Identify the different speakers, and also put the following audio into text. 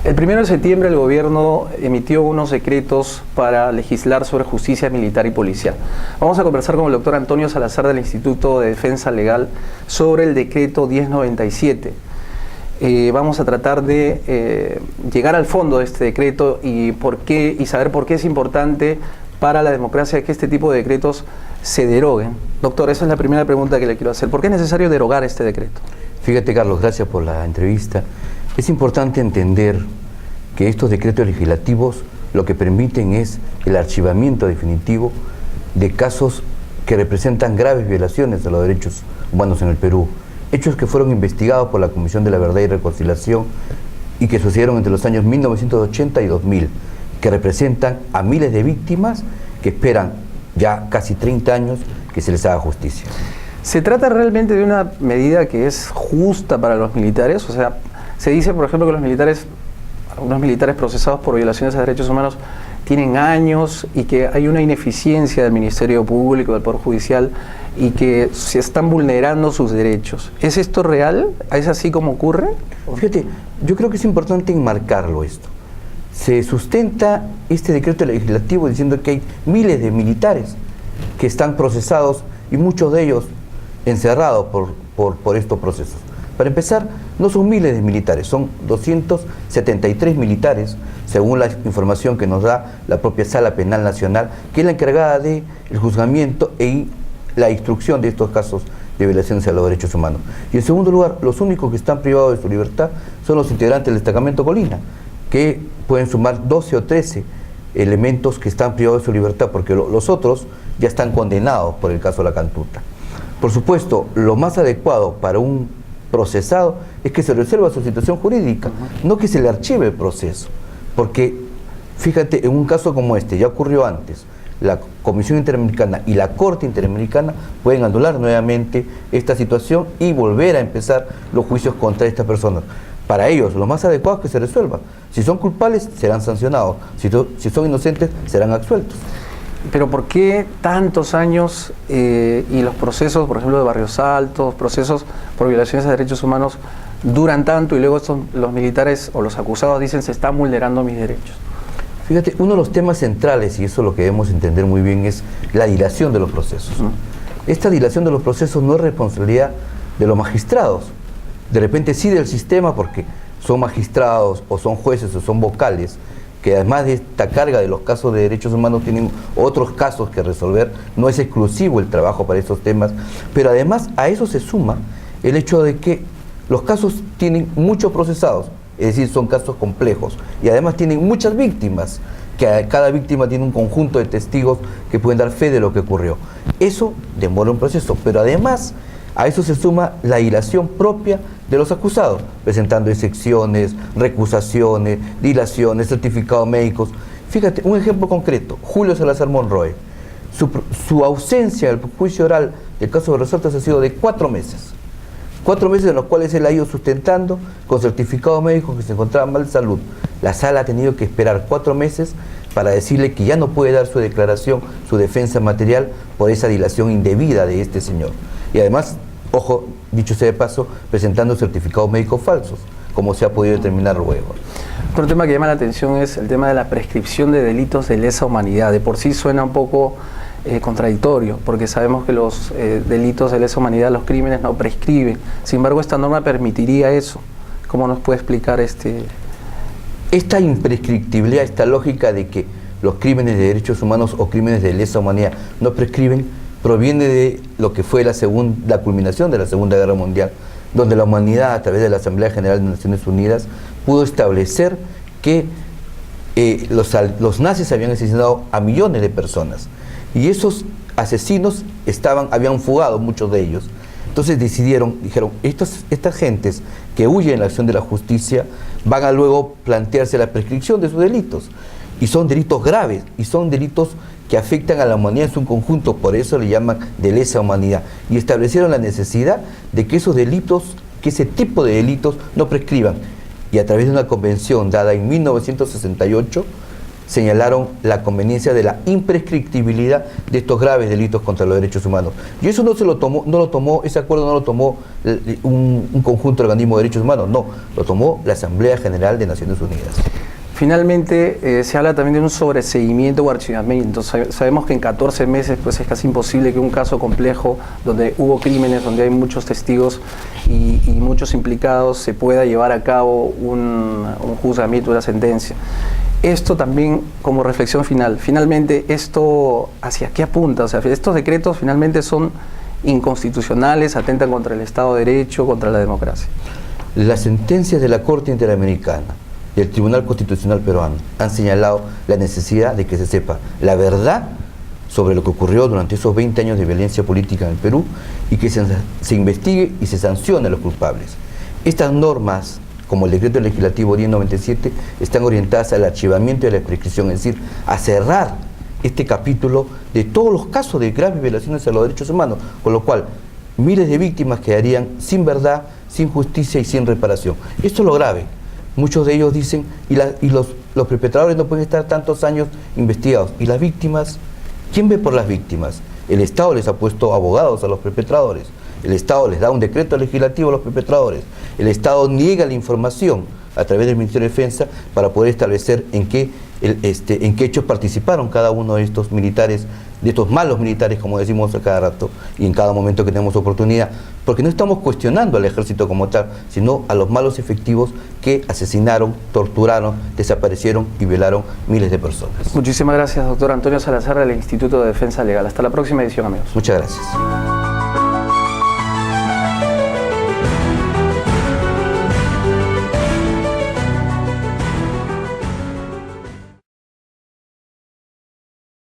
Speaker 1: El 1 de septiembre el gobierno emitió unos decretos para legislar sobre justicia militar y policial. Vamos a conversar con el doctor Antonio Salazar del Instituto de Defensa Legal sobre el decreto 1097. Vamos a tratar de llegar al fondo de este decreto y saber por qué es importante para la democracia que este tipo de decretos se deroguen. Doctor, esa es la primera pregunta que le quiero hacer. ¿Por qué es necesario derogar este decreto?
Speaker 2: Fíjate, Carlos, gracias por la entrevista. Es importante entender que estos decretos legislativos lo que permiten es el archivamiento definitivo de casos que representan graves violaciones de los derechos humanos en el Perú. Hechos que fueron investigados por la Comisión de la Verdad y Reconciliación y que sucedieron entre los años 1980 y 2000, que representan a miles de víctimas que esperan ya casi 30 años que se les haga justicia.
Speaker 1: ¿Se trata realmente de una medida que es justa para los militares? O sea, se dice, por ejemplo, que algunos militares procesados por violaciones a derechos humanos tienen años y que hay una ineficiencia del Ministerio Público, del Poder Judicial, y que se están vulnerando sus derechos. ¿Es esto real? ¿Es así como ocurre?
Speaker 2: Fíjate, yo creo que es importante enmarcarlo esto. Se sustenta este decreto legislativo diciendo que hay miles de militares que están procesados y muchos de ellos encerrados por estos procesos. Para empezar, no son miles de militares, son 273 militares, según la información que nos da la propia Sala Penal Nacional, que es la encargada del juzgamiento y la instrucción de estos casos de violaciones a los derechos humanos. Y en segundo lugar, los únicos que están privados de su libertad son los integrantes del destacamento Colina, que pueden sumar 12 o 13 elementos que están privados de su libertad, porque los otros ya están condenados por el caso La Cantuta. Por supuesto, lo más adecuado para un procesado es que se resuelva su situación jurídica, no que se le archive el proceso, porque fíjate, en un caso como este, ya ocurrió antes, la Comisión Interamericana y la Corte Interamericana pueden anular nuevamente esta situación y volver a empezar los juicios contra estas personas. Para ellos, lo más adecuado es que se resuelva. Si son culpables, serán sancionados. Si son inocentes, serán absueltos.
Speaker 1: Pero ¿por qué tantos años y los procesos, por ejemplo, de Barrios Altos, procesos por violaciones a derechos humanos, duran tanto y luego los militares o los acusados dicen se están vulnerando mis derechos?
Speaker 2: Fíjate, uno de los temas centrales, y eso es lo que debemos entender muy bien, es la dilación de los procesos. Esta dilación de los procesos no es responsabilidad de los magistrados. De repente sí del sistema, porque son magistrados o son jueces o son vocales, que además de esta carga de los casos de derechos humanos tienen otros casos que resolver. No es exclusivo el trabajo para estos temas, pero además a eso se suma el hecho de que los casos tienen muchos procesados, es decir, son casos complejos, y además tienen muchas víctimas, que cada víctima tiene un conjunto de testigos que pueden dar fe de lo que ocurrió. Eso demora un proceso, pero además a eso se suma la dilación propia de los acusados, presentando excepciones, recusaciones, dilaciones, certificados médicos. Fíjate, un ejemplo concreto, Julio Salazar Monroe. Su ausencia del juicio oral del caso de Resortes ha sido de 4 meses. 4 meses en los cuales él ha ido sustentando con certificados médicos que se encontraba mal de salud. La sala ha tenido que esperar 4 meses para decirle que ya no puede dar su declaración, su defensa material, por esa dilación indebida de este señor. Y además, ojo, dicho sea de paso, presentando certificados médicos falsos, como se ha podido determinar luego.
Speaker 1: Otro tema que llama la atención es el tema de la prescripción de delitos de lesa humanidad. De por sí suena un poco contradictorio, porque sabemos que los delitos de lesa humanidad, los crímenes no prescriben. Sin embargo, esta norma permitiría eso. ¿Cómo nos puede explicar
Speaker 2: esta imprescriptibilidad, esta lógica de que los crímenes de derechos humanos o crímenes de lesa humanidad no prescriben? Proviene de lo que fue la culminación de la Segunda Guerra Mundial, donde la humanidad, a través de la Asamblea General de Naciones Unidas, pudo establecer que los nazis habían asesinado a millones de personas, y esos asesinos habían fugado, muchos de ellos. Entonces dijeron, estas gentes que huyen en la acción de la justicia van a luego plantearse la prescripción de sus delitos, y son delitos graves, y son delitos que afectan a la humanidad en su conjunto, por eso le llaman de lesa humanidad, y establecieron la necesidad de que esos delitos, que ese tipo de delitos no prescriban, y a través de una convención dada en 1968, señalaron la conveniencia de la imprescriptibilidad de estos graves delitos contra los derechos humanos. Y eso ese acuerdo no lo tomó un conjunto de organismos de derechos humanos, no, lo tomó la Asamblea General de Naciones Unidas.
Speaker 1: Finalmente, se habla también de un sobreseguimiento o archivamiento. Sabemos que en 14 meses pues, es casi imposible que un caso complejo, donde hubo crímenes, donde hay muchos testigos y muchos implicados, se pueda llevar a cabo un juzgamiento, una sentencia. Esto también como reflexión final. Finalmente, ¿esto hacia qué apunta? O sea, estos decretos finalmente son inconstitucionales, atentan contra el Estado de Derecho, contra la democracia.
Speaker 2: Las sentencias de la Corte Interamericana y el Tribunal Constitucional Peruano han señalado la necesidad de que se sepa la verdad sobre lo que ocurrió durante esos 20 años de violencia política en el Perú y que se investigue y se sancione a los culpables. Estas normas, como el decreto legislativo 1097, están orientadas al archivamiento y a la prescripción, es decir, a cerrar este capítulo de todos los casos de graves violaciones a los derechos humanos, con lo cual miles de víctimas quedarían sin verdad, sin justicia y sin reparación. Esto es lo grave. Muchos de ellos dicen, los perpetradores no pueden estar tantos años investigados. ¿Y las víctimas? ¿Quién ve por las víctimas? El Estado les ha puesto abogados a los perpetradores. El Estado les da un decreto legislativo a los perpetradores. El Estado niega la información a través del Ministerio de Defensa para poder establecer en qué hechos participaron cada uno de estos militares, de estos malos militares, como decimos a cada rato, y en cada momento que tenemos oportunidad, porque no estamos cuestionando al ejército como tal, sino a los malos efectivos que asesinaron, torturaron, desaparecieron y violaron miles de personas.
Speaker 1: Muchísimas gracias, doctor Antonio Salazar, del Instituto de Defensa Legal. Hasta la próxima edición, amigos.
Speaker 2: Muchas gracias.